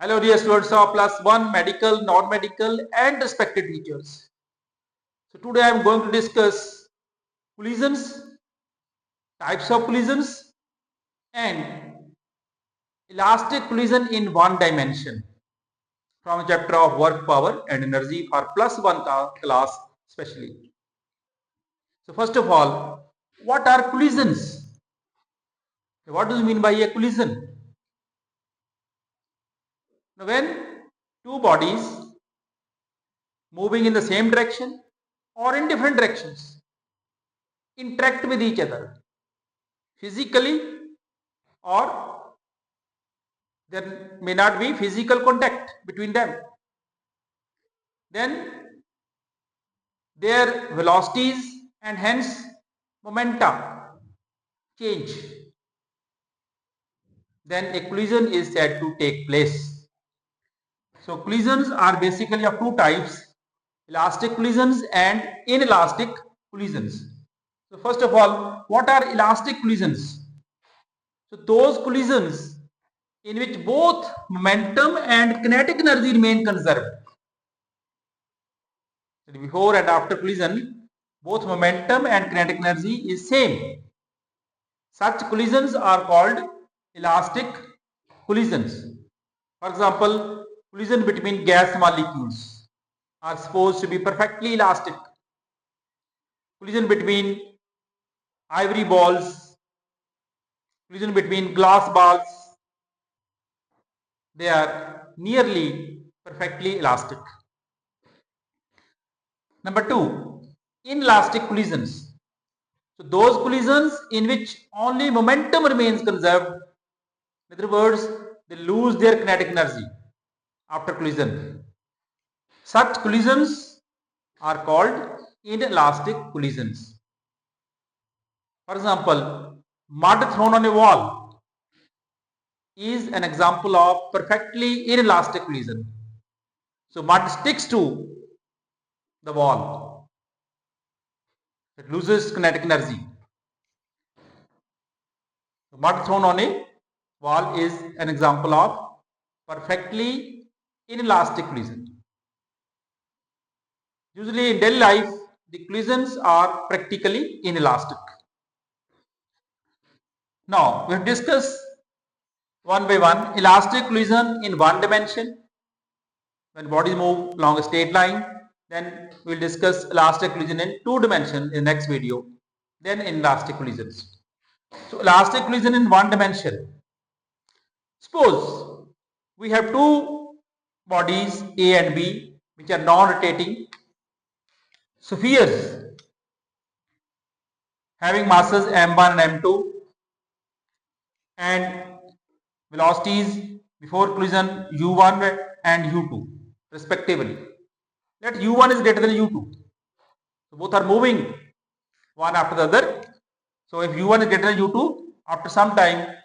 Hello dear students of plus 1 medical, non-medical and respected teachers. So today I am going to discuss collisions, types of collisions and elastic collision in one dimension from chapter of work, power and energy for plus 1 class especially. So first of all, what are collisions? What do you mean by a collision? Now when two bodies moving in the same direction or in different directions interact with each other physically, or there may not be physical contact between them, then their velocities and hence momenta change. Then a collision is said to take place. So collisions are basically of two types: elastic collisions and inelastic collisions. So first of all, what are elastic collisions? So those collisions in which both momentum and kinetic energy remain conserved. Before and after collision, both momentum and kinetic energy is same. Such collisions are called elastic collisions. For example, collision between gas molecules are supposed to be perfectly elastic. Collision between ivory balls, collision between glass balls, they are nearly perfectly elastic. Number two, inelastic collisions. So those collisions in which only momentum remains conserved, in other words, they lose their kinetic energy after collision. Such collisions are called inelastic collisions. For example, mud thrown on a wall is an example of perfectly inelastic collision. So mud sticks to the wall, it loses kinetic energy. Mud thrown on a wall is an example of perfectly inelastic collision. Usually in daily life, the collisions are practically inelastic. Now, we will discuss one by one elastic collision in one dimension. When bodies move along a straight line, then we will discuss elastic collision in two dimensions in the next video. Then inelastic collisions. So, elastic collision in one dimension. Suppose we have two bodies A and B which are non-rotating spheres having masses m1 and m2 and velocities before collision u1 and u2 respectively. Let u1 is greater than u2. So both are moving one after the other. So if u1 is greater than u2, after some time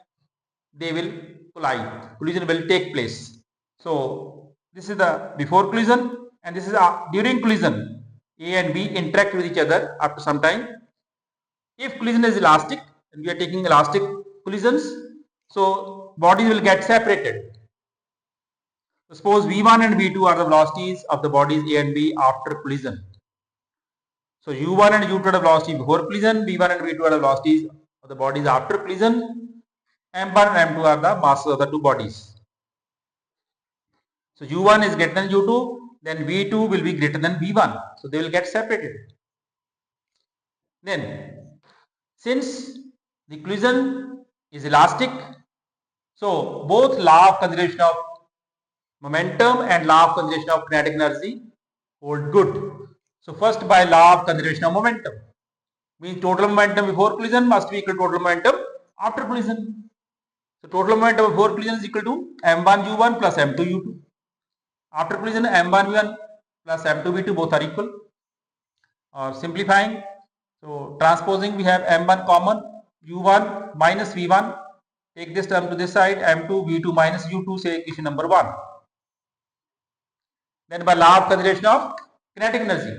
they will collide. Collision will take place. So this is the before collision and this is during collision. A and B interact with each other after some time. If collision is elastic, and we are taking elastic collisions, so bodies will get separated. So suppose V1 and V2 are the velocities of the bodies A and B after collision. So U1 and U2 are the velocity before collision, V1 and V2 are the velocities of the bodies after collision, M1 and M2 are the masses of the two bodies. So U1 is greater than U2, then V2 will be greater than V1. So they will get separated. Then, since the collision is elastic, so both law of conservation of momentum and law of conservation of kinetic energy hold good. So first, by law of conservation of momentum, means total momentum before collision must be equal to total momentum after collision. So total momentum before collision is equal to m1 u1 plus m2 u2. After collision, m1 v1 plus m2 v2 both are equal. Simplifying, so transposing, we have m1 common, u1 minus v1. Take this term to this side, m2 v2 minus u2, say equation number 1. Then by law of conservation of kinetic energy,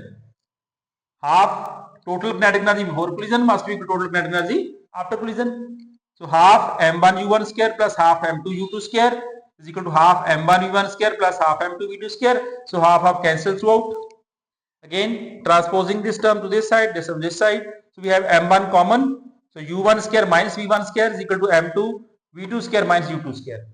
half total kinetic energy before collision must be equal to total kinetic energy after collision. So half m1 u1 square plus half m2 u2 square is equal to half m1 v1 square plus half m2 v2 square. So half cancel throughout. Again transposing this term to this side, this on this side. So we have m1 common. So u1 square minus v1 square is equal to m2 v2 square minus u2 square.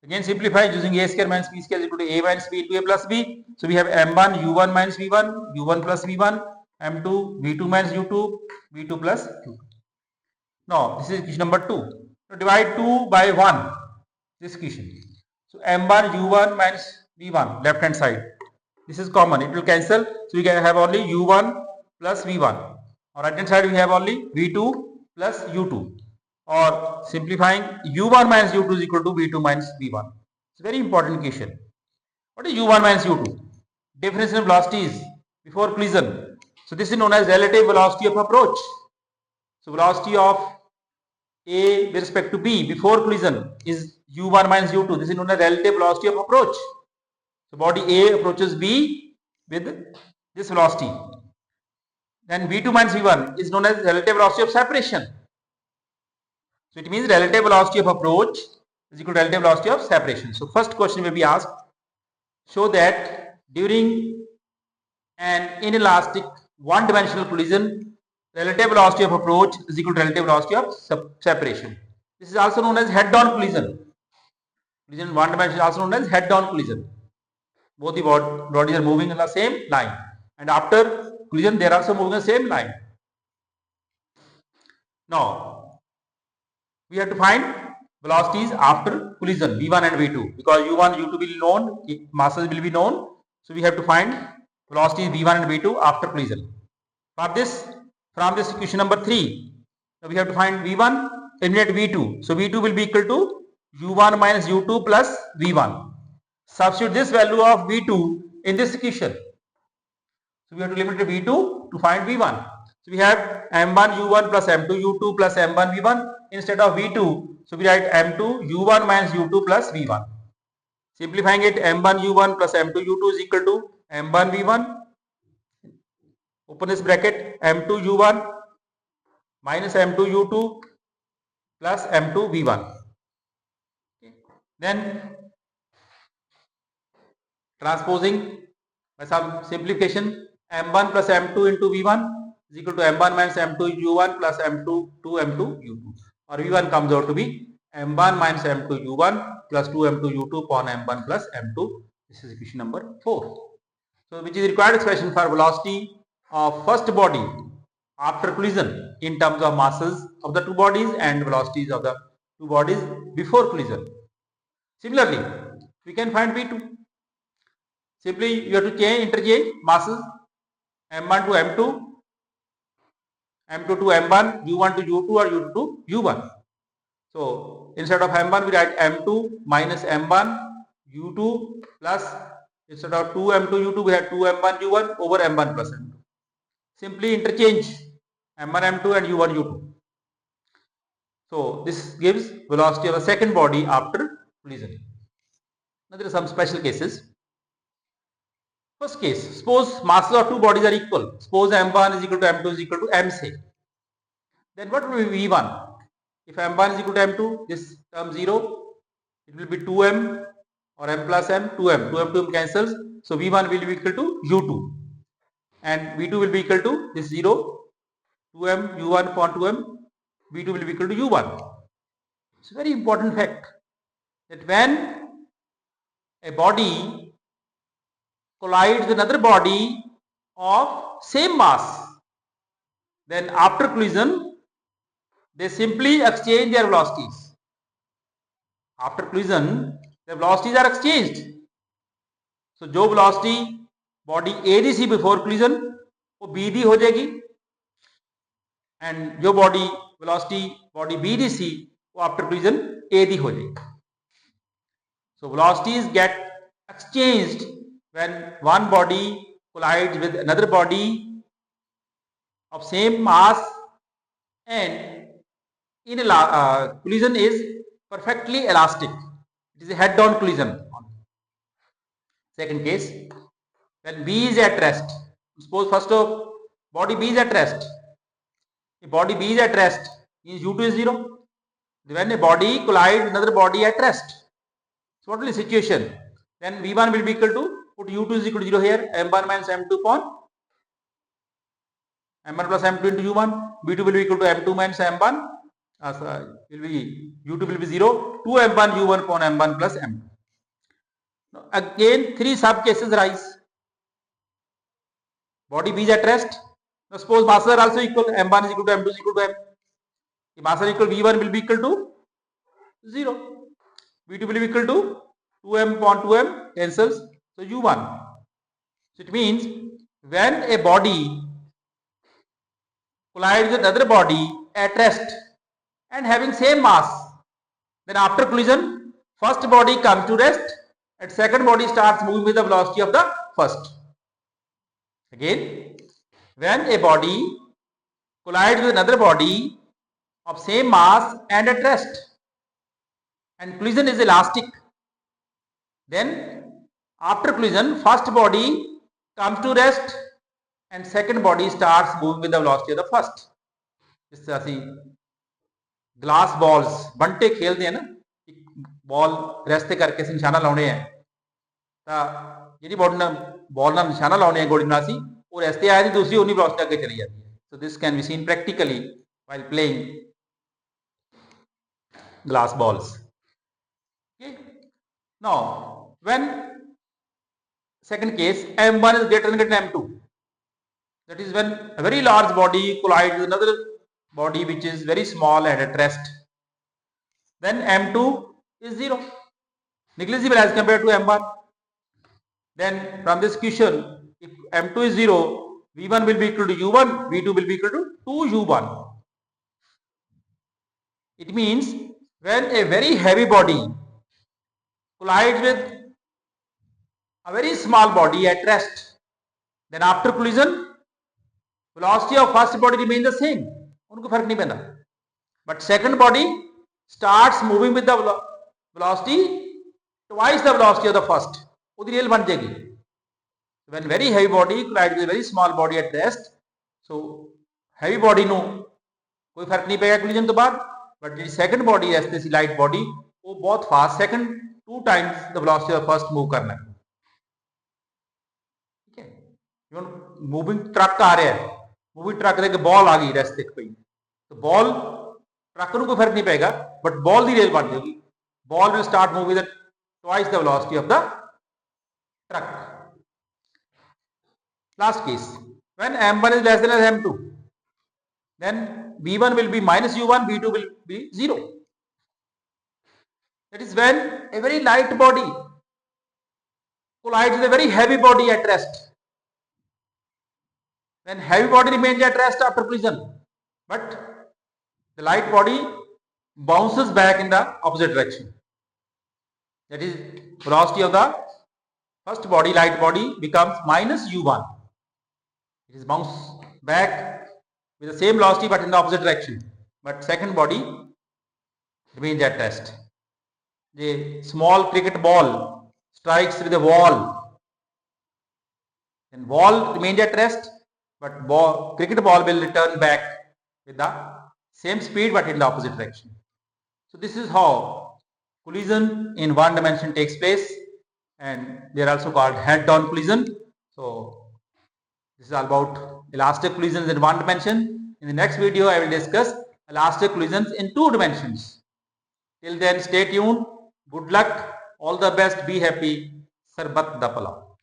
Again simplify using a square minus b square is equal to a minus b into a plus b. So we have m1 u1 minus v1, u1 plus v1, m2 v2 minus u2, v2 plus u2. Now this is equation number 2. So divide 2 by 1, this equation. So m1 u1 minus v1 left hand side. This is common, it will cancel. So we can have only u1 plus v1. On right hand side we have only v2 plus u2. Or simplifying u1 minus u2 is equal to v2 minus v1. It's a very important equation. What is u1 minus u2? Difference in velocities before collision. So this is known as relative velocity of approach. So velocity of A with respect to B before collision is u1 minus u2. This is known as relative velocity of approach. So body A approaches B with this velocity. Then v2 minus v1 is known as relative velocity of separation. So it means relative velocity of approach is equal to relative velocity of separation. So first question may be asked, show that during an inelastic one-dimensional collision, relative velocity of approach is equal to relative velocity of separation. This is also known as head-on collision. Collision in one dimension is also known as head-on collision. Both the bodies are moving in the same line, and after collision they are also moving in the same line. Now we have to find velocities after collision v1 and v2, because u1 u2 will be known, masses will be known. So we have to find velocities v1 and v2 after collision. For this, from this equation number 3, we have to find v1 eliminate v2. So v2 will be equal to u1 minus u2 plus v1. Substitute this value of v2 in this equation. So we have to eliminate v2 to find v1. So we have m1 u1 plus m2 u2 plus m1 v1 instead of v2. So we write m2 u1 minus u2 plus v1. Simplifying it, m1 u1 plus m2 u2 is equal to m1 v1. Open this bracket, m2 u1 minus m2 u2 plus m2 v1. Then transposing by some simplification, m1 plus m2 into v1 is equal to m1 minus m2 u1 plus m2 2m2 u2, or v1 comes out to be m1 minus m2 u1 plus 2m2 u2 upon m1 plus m2. This is equation number 4. So which is required expression for velocity of first body after collision in terms of masses of the two bodies and velocities of the two bodies before collision. Similarly, we can find v2. Simply you have to interchange masses m1 to m2, m2 to m1, u1 to u2, or u2 to u1. So instead of m1 we write m2 minus m1 u2 plus, instead of 2m2 u2 we have 2m1 u1 over m1 plus m2. Simply interchange m1 m2 and u1 u2. So this gives velocity of the second body after collision. Now there are some special cases. First case, suppose masses of two bodies are equal. Suppose m1 is equal to m2 is equal to m say. Then what will be v1? If m1 is equal to m2, this term 0, it will be 2m or m plus m, 2m. 2m 2m cancels. So v1 will be equal to u2. And v2 will be equal to this 0, 2m u1 upon 2m, v2 will be equal to u1. It's a very important fact that when a body collides with another body of same mass, then after collision they simply exchange their velocities. After collision the velocities are exchanged. So जो velocity body A दी थी before collision वो B दी हो जाएगी, and जो body velocity body B दी थी वो after collision A दी हो जाएगी. So velocities get exchanged when one body collides with another body of same mass, and collision is perfectly elastic. It is a head-on collision. Second case, when B is at rest. Suppose first of body B is at rest. If body B is at rest, means u2 is 0. When a body collides with another body at rest, So what will be the situation? Then V1 will be equal to, put U2 is equal to 0 here, M1 minus M2 upon M1 plus M2 into U1, V2 will be equal to M2 minus M1, will be U2 will be 0, 2 M1 U1 upon M1 plus M2. Now again, three sub cases arise. Body B is at rest. Now suppose masses are also equal, M1 is equal to M2 is equal to M. If masses are equal, V1 will be equal to 0. V2 will be equal to 2M upon 2M cancels, so U1. So it means when a body collides with another body at rest and having same mass, then after collision, first body comes to rest and second body starts moving with the velocity of the first. Again, when a body collides with another body of same mass and at rest, and collision is elastic, then after collision, first body comes to rest and second body starts moving with the velocity of the first. जिस तरह से glass balls बंटे खेलते हैं ना, ball rest करके निशाना लाने हैं, तो जी बॉल ना निशाना लाने हैं गोली नाल सी वो रेस्ते आए दूसरी उन्नी वेलोसिटी अगे चली जाती है. So this can be seen practically while playing glass balls. Okay. Now, when second case M1 is greater than M2, that is when a very large body collides with another body which is very small and at rest, then M2 is 0, negligible as compared to M1. Then from this equation, if M2 is 0, V1 will be equal to U1, V2 will be equal to 2U1. It means when a very heavy body collides with a very small body at rest, then after collision, velocity of first body remains the same, उनको फर्क नहीं पैंदा, but second body starts moving with the velocity twice the velocity of the first, उसकी rail बन जाएगी. When very heavy body collides with a very small body at rest, so heavy body ਨੂੰ कोई फर्क नहीं पेगा collision तो बाद, but the second body ऐसे सी light body वो बहुत fast, second 2 times the velocity of first move करना है. ठीक है, मूविंग ट्रक आ रहा है, मूविंग ट्रक ਦੇ बॉल आ गई रेस्ट तक पई, तो बॉल ट्रक ਨੂੰ कोई फर्क नहीं पेगा, बट बॉल ਦੀ रेल बन जाएगी. Ball will start moving at twice the velocity of the truck. Last case, when M1 is less than M2, then V1 will be minus U1, V2 will be 0. That is when a very light body collides with a very heavy body at rest. When heavy body remains at rest after collision, but the light body bounces back in the opposite direction. That is, velocity of the first body, light body, becomes minus U1. It is bounced back with the same velocity but in the opposite direction. But second body remains at rest. The small cricket ball strikes through the wall, and wall remains at rest, but cricket ball will return back with the same speed but in the opposite direction. So this is how collision in one dimension takes place, and they are also called head-on collision. So this is all about elastic collisions in one dimension. In the next video, I will discuss elastic collisions in two dimensions. Till then, stay tuned. Good luck. All the best. Be happy. Sarbat da Palau.